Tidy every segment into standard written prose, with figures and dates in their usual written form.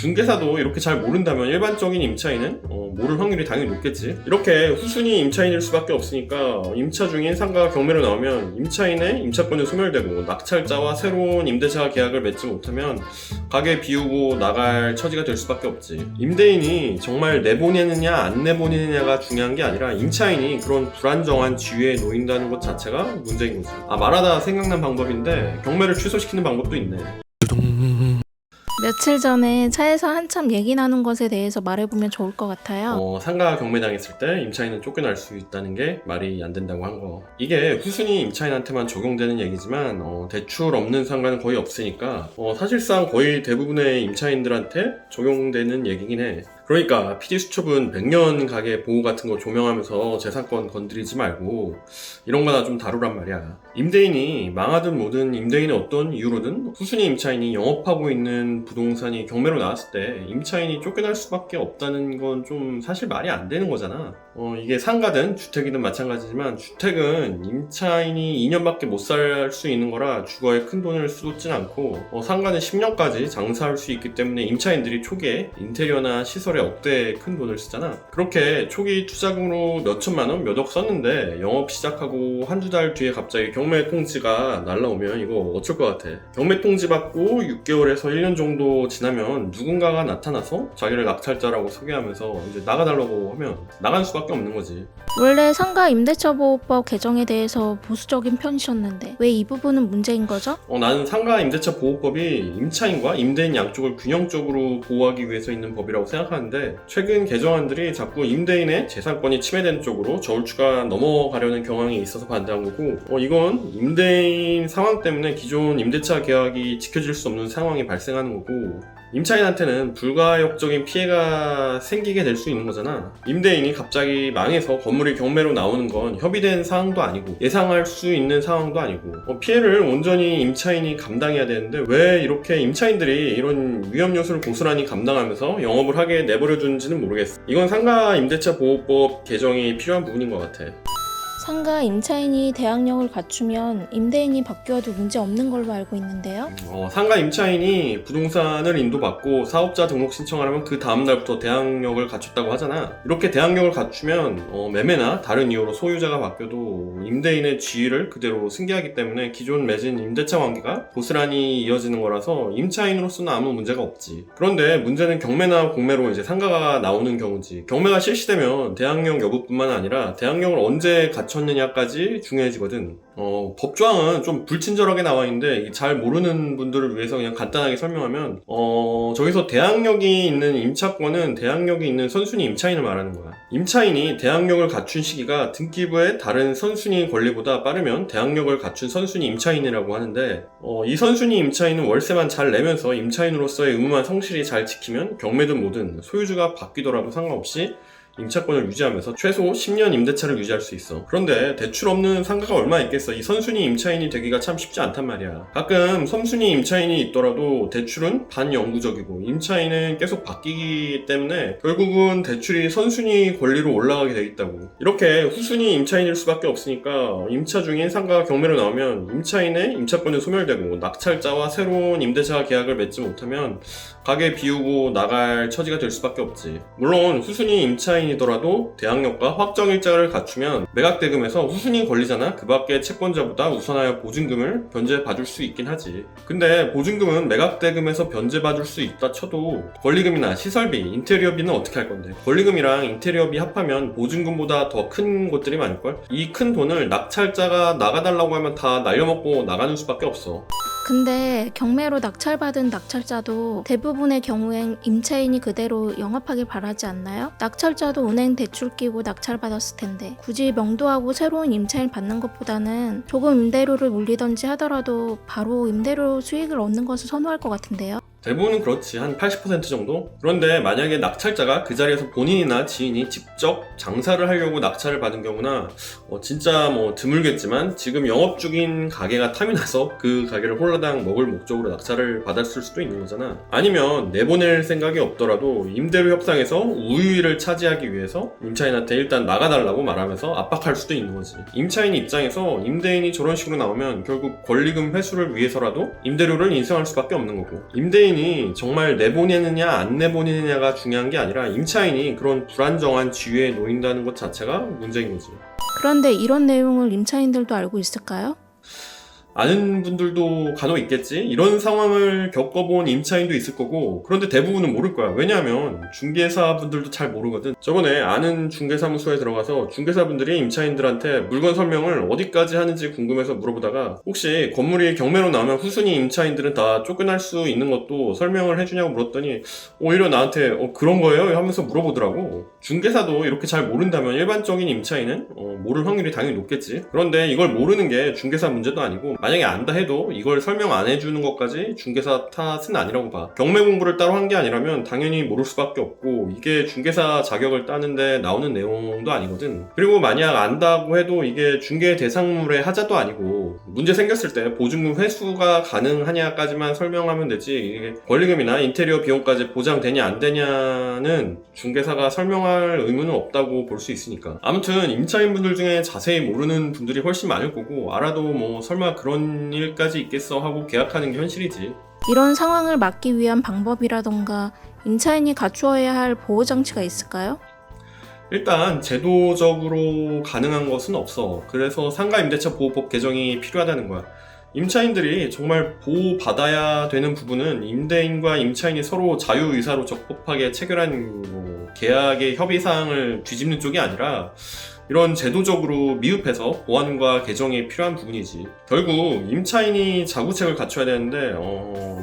중개사도 이렇게 잘 모른다면 일반적인 임차인은 모를 확률이 당연히 높겠지. 이렇게 후순위 임차인일 수밖에 없으니까 임차 중인 상가가 경매로 나오면 임차인의 임차권이 소멸되고 낙찰자와 새로운 임대차 계약을 맺지 못하면 가게 비우고 나갈 처지가 될 수밖에 없지. 임대인이 정말 내보내느냐 안 내보내느냐가 중요한 게 아니라 임차인이 그런 불안정한 지위에 놓인다는 것 자체가 문제인 거지. 말하다 생각난 방법인데 경매를 취소시키는 방법도 있네. 며칠 전에 차에서 한참 얘기 나눈 것에 대해서 말해보면 좋을 것 같아요. 상가 경매당했을 때 임차인은 쫓겨날 수 있다는 게 말이 안 된다고 한 거. 이게 후순위 임차인한테만 적용되는 얘기지만 대출 없는 상가는 거의 없으니까 사실상 거의 대부분의 임차인들한테 적용되는 얘기긴 해. 그러니까 PD수첩은 100년 가게 보호 같은 거 조명하면서 재산권 건드리지 말고 이런 거나 좀 다루란 말이야. 임대인이 망하든 뭐든 임대인의 어떤 이유로든 후순위 임차인이 영업하고 있는 부동산이 경매로 나왔을 때 임차인이 쫓겨날 수밖에 없다는 건 좀 사실 말이 안 되는 거잖아. 이게 상가든 주택이든 마찬가지지만 주택은 임차인이 2년밖에 못 살 수 있는 거라 주거에 큰 돈을 쏟진 않고 상가는 10년까지 장사할 수 있기 때문에 임차인들이 초기에 인테리어나 시설에 억대의 큰 돈을 쓰잖아. 그렇게 초기 투자금으로 몇 천만 원, 몇 억 썼는데 영업 시작하고 한두 달 뒤에 갑자기 경매 통지가 날라오면 이거 어쩔 것 같아. 경매 통지 받고 6개월에서 1년 정도 지나면 누군가가 나타나서 자기를 낙찰자라고 소개하면서 이제 나가달라고 하면 나갈 수밖에 없는 거지. 원래 상가 임대차 보호법 개정에 대해서 보수적인 편이셨는데 왜 이 부분은 문제인 거죠? 나는 상가 임대차 보호법이 임차인과 임대인 양쪽을 균형적으로 보호하기 위해서 있는 법이라고 생각하는데 최근 개정안들이 자꾸 임대인의 재산권이 침해되는 쪽으로 저울추가 넘어가려는 경향이 있어서 반대한 거고 이건 임대인 상황 때문에 기존 임대차 계약이 지켜질 수 없는 상황이 발생하는 거고 임차인한테는 불가역적인 피해가 생기게 될 수 있는 거잖아. 임대인이 갑자기 망해서 건물이 경매로 나오는 건 협의된 사항도 아니고 예상할 수 있는 상황도 아니고 피해를 온전히 임차인이 감당해야 되는데 왜 이렇게 임차인들이 이런 위험 요소를 고스란히 감당하면서 영업을 하게 내버려두는지는 모르겠어. 이건 상가 임대차 보호법 개정이 필요한 부분인 것 같아. 상가 임차인이 대항력을 갖추면 임대인이 바뀌어도 문제 없는 걸로 알고 있는데요. 상가 임차인이 부동산을 인도받고 사업자 등록 신청을 하면 그 다음날부터 대항력을 갖췄다고 하잖아. 이렇게 대항력을 갖추면 매매나 다른 이유로 소유자가 바뀌어도 임대인의 지위를 그대로 승계하기 때문에 기존 맺은 임대차 관계가 고스란히 이어지는 거라서 임차인으로서는 아무 문제가 없지. 그런데 문제는 경매나 공매로 이제 상가가 나오는 경우지. 경매가 실시되면 대항력 여부뿐만 아니라 대항력을 언제 갖췄느냐까지 중요해지거든. 법조항은 좀 불친절하게 나와 있는데 잘 모르는 분들을 위해서 그냥 간단하게 설명하면 저기서 대항력이 있는 임차권은 대항력이 있는 선순위 임차인을 말하는 거야. 임차인이 대항력을 갖춘 시기가 등기부의 다른 선순위 권리보다 빠르면 대항력을 갖춘 선순위 임차인이라고 하는데 이 선순위 임차인은 월세만 잘 내면서 임차인으로서의 의무만 성실히 잘 지키면 경매든 뭐든 소유주가 바뀌더라도 상관없이 임차권을 유지하면서 최소 10년 임대차를 유지할 수 있어. 그런데 대출 없는 상가가 얼마나 있겠어. 이 선순위 임차인이 되기가 참 쉽지 않단 말이야. 가끔 선순위 임차인이 있더라도 대출은 반영구적이고 임차인은 계속 바뀌기 때문에 결국은 대출이 선순위 권리로 올라가게 돼 있다고. 이렇게 후순위 임차인일 수밖에 없으니까 임차 중인 상가가 경매로 나오면 임차인의 임차권이 소멸되고 낙찰자와 새로운 임대차 계약을 맺지 못하면 가게 비우고 나갈 처지가 될 수밖에 없지. 물론 후순위 임차인이더라도 대항력과 확정일자를 갖추면 매각대금에서 후순위 권리잖아. 그 밖에 채권자보다 우선하여 보증금을 변제받을 수 있긴 하지. 근데 보증금은 매각대금에서 변제받을 수 있다 쳐도 권리금이나 시설비, 인테리어비는 어떻게 할 건데? 권리금이랑 인테리어비 합하면 보증금보다 더 큰 곳들이 많을걸? 이 큰 돈을 낙찰자가 나가달라고 하면 다 날려먹고 나가는 수밖에 없어. 근데 경매로 낙찰받은 낙찰자도 대부분의 경우엔 임차인이 그대로 영업하길 바라지 않나요? 낙찰자도 은행 대출 끼고 낙찰받았을 텐데 굳이 명도하고 새로운 임차인 받는 것보다는 조금 임대료를 물리던지 하더라도 바로 임대료 수익을 얻는 것을 선호할 것 같은데요? 대부분은 그렇지. 한 80% 정도? 그런데 만약에 낙찰자가 그 자리에서 본인이나 지인이 직접 장사를 하려고 낙찰을 받은 경우나 진짜 드물겠지만 지금 영업 중인 가게가 탐이 나서 그 가게를 홀라당 먹을 목적으로 낙찰을 받았을 수도 있는 거잖아. 아니면 내보낼 생각이 없더라도 임대료 협상에서 우위를 차지하기 위해서 임차인한테 일단 나가달라고 말하면서 압박할 수도 있는 거지. 임차인 입장에서 임대인이 저런 식으로 나오면 결국 권리금 회수를 위해서라도 임대료를 인상할 수밖에 없는 거고, 임대인 임대인이 정말 내보내느냐 안 내보내느냐가 중요한 게 아니라 임차인이 그런 불안정한 지위에 놓인다는 것 자체가 문제인 거지. 그런데 이런 내용을 임차인들도 알고 있을까요? 아는 분들도 간혹 있겠지. 이런 상황을 겪어본 임차인도 있을 거고, 그런데 대부분은 모를 거야. 왜냐하면 중개사분들도 잘 모르거든. 저번에 아는 중개사무소에 들어가서 중개사분들이 임차인들한테 물건 설명을 어디까지 하는지 궁금해서 물어보다가, 혹시 건물이 경매로 나오면 후순위 임차인들은 다 쫓겨날 수 있는 것도 설명을 해주냐고 물었더니 오히려 나한테 그런 거예요? 하면서 물어보더라고. 중개사도 이렇게 잘 모른다면 일반적인 임차인은 모를 확률이 당연히 높겠지. 그런데 이걸 모르는 게 중개사 문제도 아니고, 만약에 안다 해도 이걸 설명 안 해주는 것까지 중개사 탓은 아니라고 봐. 경매 공부를 따로 한 게 아니라면 당연히 모를 수밖에 없고, 이게 중개사 자격을 따는데 나오는 내용도 아니거든. 그리고 만약 안다고 해도 이게 중개 대상물의 하자도 아니고, 문제 생겼을 때 보증금 회수가 가능하냐까지만 설명하면 되지, 이게 권리금이나 인테리어 비용까지 보장되냐 안 되냐는 중개사가 설명할 의무는 없다고 볼 수 있으니까. 아무튼 임차인분들 중에 자세히 모르는 분들이 훨씬 많을 거고, 알아도 뭐 설마 그런 일까지 있겠어 하고 계약하는 게 현실이지. 이런 상황을 막기 위한 방법이라던가 임차인이 갖추어야 할 보호장치가 있을까요? 일단 제도적으로 가능한 것은 없어. 그래서 상가임대차 보호법 개정이 필요하다는 거야. 임차인들이 정말 보호받아야 되는 부분은 임대인과 임차인이 서로 자유의사로 적법하게 체결한 계약의 협의사항을 뒤집는 쪽이 아니라, 이런 제도적으로 미흡해서 보완과 개정이 필요한 부분이지. 결국 임차인이 자구책을 갖춰야 되는데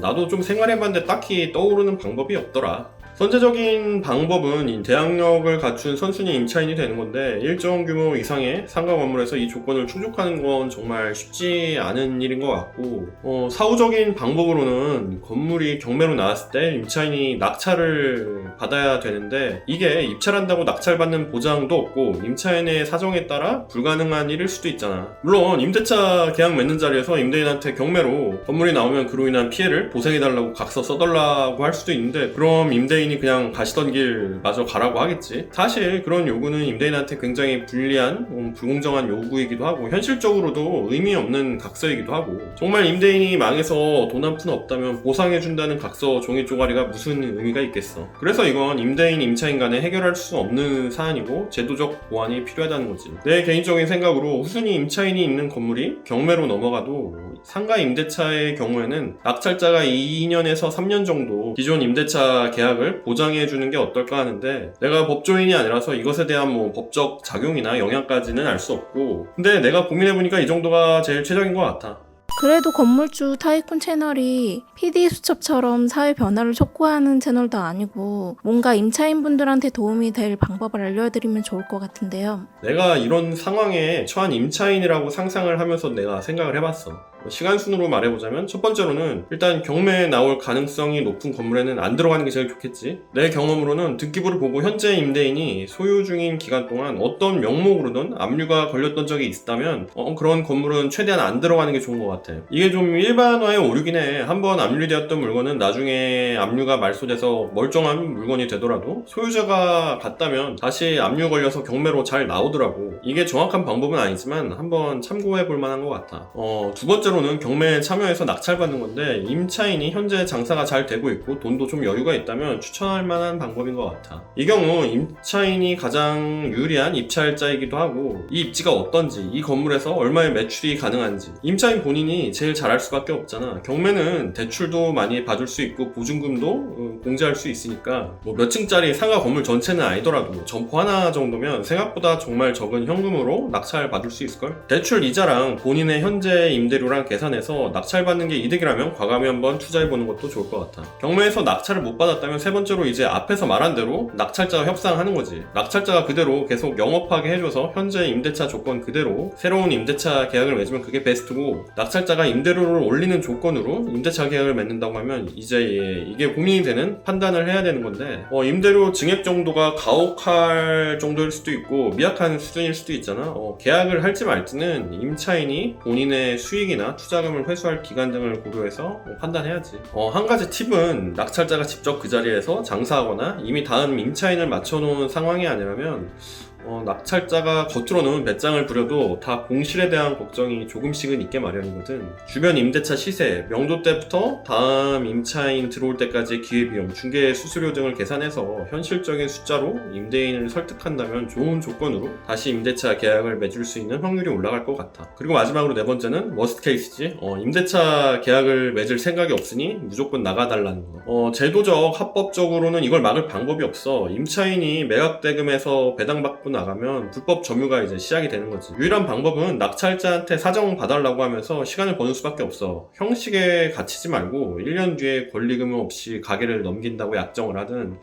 나도 좀 생활해봤는데 딱히 떠오르는 방법이 없더라. 선제적인 방법은 대항력을 갖춘 선순위 임차인이 되는 건데, 일정 규모 이상의 상가 건물에서 이 조건을 충족하는 건 정말 쉽지 않은 일인 것 같고, 사후적인 방법으로는 건물이 경매로 나왔을 때 임차인이 낙찰을 받아야 되는데, 이게 입찰한다고 낙찰받는 보장도 없고 임차인의 사정에 따라 불가능한 일일 수도 있잖아. 물론 임대차 계약 맺는 자리에서 임대인한테 경매로 건물이 나오면 그로 인한 피해를 보상해달라고 각서 써달라고 할 수도 있는데, 그럼 임대인이 그냥 가시던 길 마저 가라고 하겠지. 사실 그런 요구는 임대인한테 굉장히 불리한, 불공정한 요구이기도 하고, 현실적으로도 의미 없는 각서이기도 하고, 정말 임대인이 망해서 돈 한 푼 없다면 보상해준다는 각서 종이 쪼가리가 무슨 의미가 있겠어. 그래서 이건 임대인 임차인 간에 해결할 수 없는 사안이고 제도적 보완이 필요하다는 거지. 내 개인적인 생각으로 후순위 임차인이 있는 건물이 경매로 넘어가도 상가 임대차의 경우에는 낙찰자가 2년에서 3년 정도 기존 임대차 계약을 보장해주는 게 어떨까 하는데, 내가 법조인이 아니라서 이것에 대한 법적 작용이나 영향까지는 알 수 없고, 근데 내가 고민해보니까 이 정도가 제일 최적인 것 같아. 그래도 건물주 타이쿤 채널이 PD수첩처럼 사회 변화를 촉구하는 채널도 아니고 뭔가 임차인분들한테 도움이 될 방법을 알려드리면 좋을 것 같은데요. 내가 이런 상황에 처한 임차인이라고 상상을 하면서 내가 생각을 해봤어. 시간 순으로 말해보자면, 첫 번째로는 일단 경매에 나올 가능성이 높은 건물에는 안 들어가는 게 제일 좋겠지. 내 경험으로는 등기부를 보고 현재 임대인이 소유 중인 기간 동안 어떤 명목으로든 압류가 걸렸던 적이 있다면 그런 건물은 최대한 안 들어가는 게 좋은 것 같아. 이게 좀 일반화의 오류긴 해. 한번 압류되었던 물건은 나중에 압류가 말소돼서 멀쩡한 물건이 되더라도 소유자가 갔다면 다시 압류 걸려서 경매로 잘 나오더라고. 이게 정확한 방법은 아니지만 한번 참고해 볼 만한 것 같아. 두 번째로는 경매에 참여해서 낙찰받는 건데, 임차인이 현재 장사가 잘 되고 있고 돈도 좀 여유가 있다면 추천할 만한 방법인 것 같아. 이 경우 임차인이 가장 유리한 입찰자이기도 하고, 이 입지가 어떤지, 이 건물에서 얼마의 매출이 가능한지 임차인 본인이 제일 잘할 수밖에 없잖아. 경매는 대출도 많이 받을 수 있고 보증금도 공제할 수 있으니까, 몇 층짜리 상가 건물 전체는 아니더라도 점포 하나 정도면 생각보다 정말 적은 현금으로 낙찰 받을 수 있을걸? 대출 이자랑 본인의 현재 임대료랑 계산해서 낙찰받는 게 이득이라면 과감히 한번 투자해보는 것도 좋을 것 같아. 경매에서 낙찰을 못 받았다면 세 번째로 이제 앞에서 말한 대로 낙찰자와 협상하는 거지. 낙찰자가 그대로 계속 영업하게 해줘서 현재 임대차 조건 그대로 새로운 임대차 계약을 맺으면 그게 베스트고, 낙찰자가 임대료를 올리는 조건으로 임대차 계약을 맺는다고 하면 이제 이게 고민이 되는 판단을 해야 되는 건데, 임대료 증액 정도가 가혹할 정도일 수도 있고 미약한 수준일 수도 있잖아. 계약을 할지 말지는 임차인이 본인의 수익이나 투자금을 회수할 기간 등을 고려해서 판단해야지. 한 가지 팁은, 낙찰자가 직접 그 자리에서 장사하거나 이미 다음 임차인을 맞춰놓은 상황이 아니라면 낙찰자가 겉으로는 배짱을 부려도 다 공실에 대한 걱정이 조금씩은 있게 마련이거든. 주변 임대차 시세, 명도 때부터 다음 임차인 들어올 때까지 기회비용, 중개 수수료 등을 계산해서 현실적인 숫자로 임대인을 설득한다면 좋은 조건으로 다시 임대차 계약을 맺을 수 있는 확률이 올라갈 것 같아. 그리고 마지막으로 네 번째는 워스트 케이스지. 임대차 계약을 맺을 생각이 없으니 무조건 나가달라는 거. 제도적, 합법적으로는 이걸 막을 방법이 없어. 임차인이 매각 대금에서 배당받고 나가면 불법 점유가 이제 시작이 되는 거지. 유일한 방법은 낙찰자한테 사정 봐달라고 하면서 시간을 버는 수밖에 없어. 형식에 갇히지 말고 1년 뒤에 권리금 없이 가게를 넘긴다고 약정을 하든,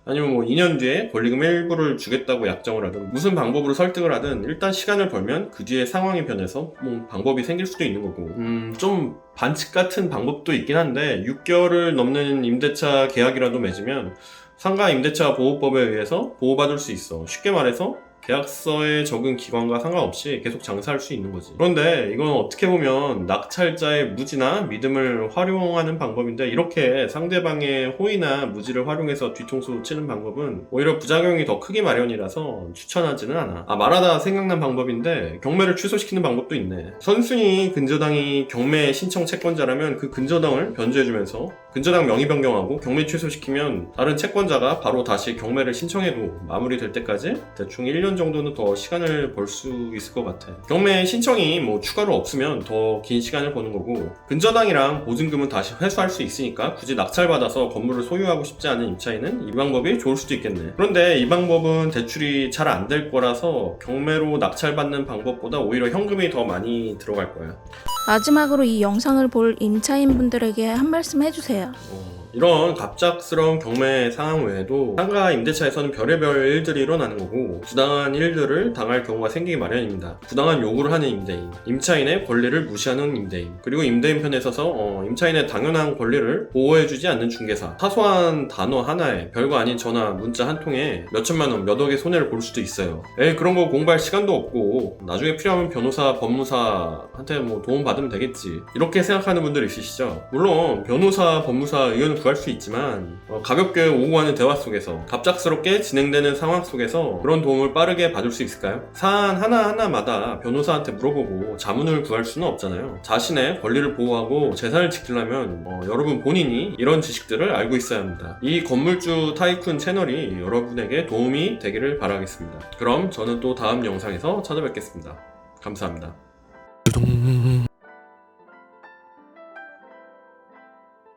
아니면 뭐 2년 뒤에 권리금 일부를 주겠다고 약정을 하든, 무슨 방법으로 설득을 하든 일단 시간을 벌면 그 뒤에 상황이 변해서 뭐 방법이 생길 수도 있는 거고. 좀 반칙 같은 방법도 있긴 한데 6개월을 넘는 임대차 계약이라도 맺으면 상가 임대차 보호법에 의해서 보호받을 수 있어. 쉽게 말해서 계약서에 적은 기간과 상관없이 계속 장사할 수 있는 거지. 그런데 이건 어떻게 보면 낙찰자의 무지나 믿음을 활용하는 방법인데, 이렇게 상대방의 호의나 무지를 활용해서 뒤통수 치는 방법은 오히려 부작용이 더 크기 마련이라서 추천하지는 않아. 말하다 생각난 방법인데 경매를 취소시키는 방법도 있네. 선순위 근저당이 경매 신청 채권자라면 그 근저당을 변조해주면서 근저당 명의 변경하고 경매 취소시키면 다른 채권자가 바로 다시 경매를 신청해도 마무리될 때까지 대충 1년 정도는 더 시간을 벌 수 있을 것 같아. 경매 신청이 뭐 추가로 없으면 더 긴 시간을 버는 거고, 근저당이랑 보증금은 다시 회수할 수 있으니까 굳이 낙찰받아서 건물을 소유하고 싶지 않은 임차인은 이 방법이 좋을 수도 있겠네. 그런데 이 방법은 대출이 잘 안 될 거라서 경매로 낙찰받는 방법보다 오히려 현금이 더 많이 들어갈 거야. 마지막으로 이 영상을 볼 임차인분들에게 한 말씀 해주세요. 이런 갑작스러운 경매 상황 외에도 상가 임대차에서는 별의별 일들이 일어나는 거고, 부당한 일들을 당할 경우가 생기기 마련입니다. 부당한 요구를 하는 임대인, 임차인의 권리를 무시하는 임대인, 그리고 임대인 편에 서서 임차인의 당연한 권리를 보호해주지 않는 중개사, 사소한 단어 하나에 별거 아닌 전화, 문자 한 통에 몇천만 원, 몇 억의 손해를 볼 수도 있어요. 그런 거 공부할 시간도 없고 나중에 필요하면 변호사, 법무사한테 뭐 도움 받으면 되겠지, 이렇게 생각하는 분들 있으시죠? 물론 변호사, 법무사 의견을 구할 수 있지만 가볍게 오고 가는 대화 속에서, 갑작스럽게 진행되는 상황 속에서 그런 도움을 빠르게 받을 수 있을까요? 사안 하나하나마다 변호사한테 물어보고 자문을 구할 수는 없잖아요. 자신의 권리를 보호하고 재산을 지키려면 여러분 본인이 이런 지식들을 알고 있어야 합니다. 이 건물주 타이쿤 채널이 여러분에게 도움이 되기를 바라겠습니다. 그럼 저는 또 다음 영상에서 찾아뵙겠습니다. 감사합니다.